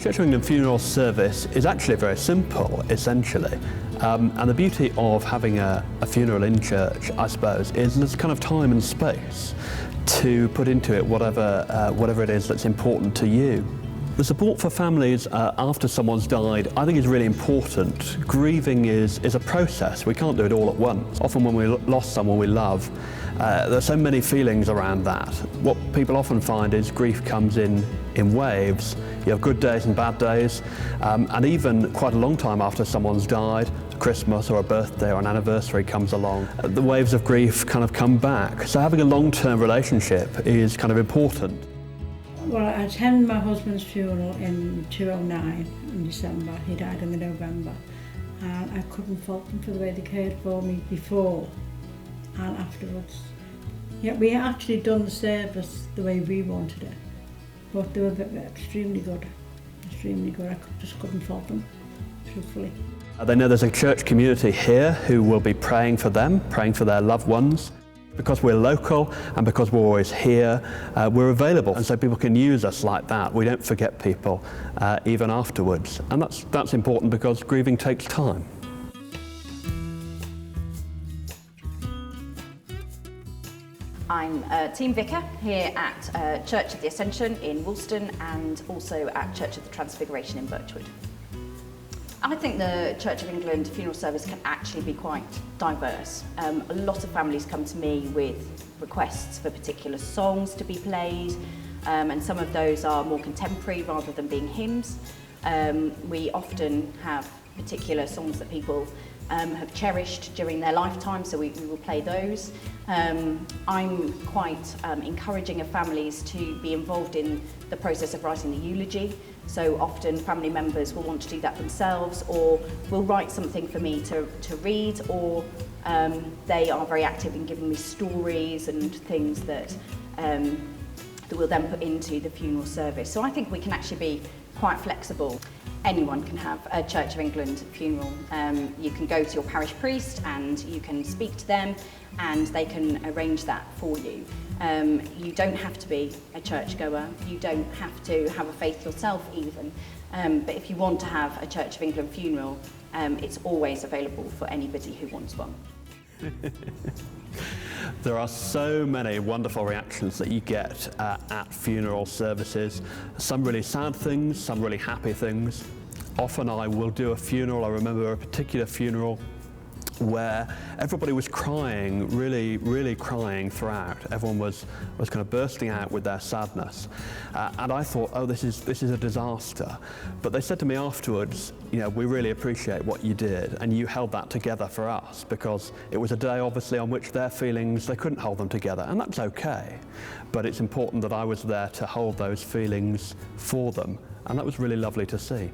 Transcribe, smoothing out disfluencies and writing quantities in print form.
Church of England funeral service is actually very simple, essentially. And the beauty of having a funeral in church, I suppose, is there's kind of time and space to put into it whatever it is that's important to you. The support for families after someone's died, I think, is really important. Grieving is a process. We can't do it all at once. Often when we lost someone we love, there are so many feelings around that. What people often find is grief comes in waves. You have good days and bad days, and even quite a long time after someone's died, Christmas or a birthday or an anniversary comes along, the waves of grief kind of come back. So having a long-term relationship is kind of important. Well, I attended my husband's funeral in 2009 in December. He died in November, and I couldn't fault them for the way they cared for me before and afterwards. Yeah, we actually done the service the way we wanted it, but they were extremely good, extremely good. I just couldn't fault them, truthfully. They know there's a church community here who will be praying for them, praying for their loved ones. Because we're local and because we're always here, we're available, and so people can use us like that. We don't forget people even afterwards, and that's important because grieving takes time. I'm a team vicar here at Church of the Ascension in Woolston and also at Church of the Transfiguration in Birchwood. I think the Church of England funeral service can actually be quite diverse. A lot of families come to me with requests for particular songs to be played, and some of those are more contemporary rather than being hymns. We often have particular songs that people have cherished during their lifetime, so we will play those. I'm quite encouraging of families to be involved in the process of writing the eulogy. So often family members will want to do that themselves, or will write something for me to read, or they are very active in giving me stories and things that we'll then put into the funeral service. So I think we can actually be quite flexible. Anyone can have a Church of England funeral. You can go to your parish priest and you can speak to them and they can arrange that for you. You don't have to be a churchgoer, you don't have to have a faith yourself even, but if you want to have a Church of England funeral, it's always available for anybody who wants one. There are so many wonderful reactions that you get at funeral services. Some really sad things, some really happy things. Often I will do a funeral. I remember a particular funeral where everybody was crying, really crying throughout. Everyone was kind of bursting out with their sadness. And I thought, oh, this is a disaster. But they said to me afterwards, you know, we really appreciate what you did, and you held that together for us, because it was a day obviously on which their feelings, they couldn't hold them together, and that's okay. But it's important that I was there to hold those feelings for them, and that was really lovely to see.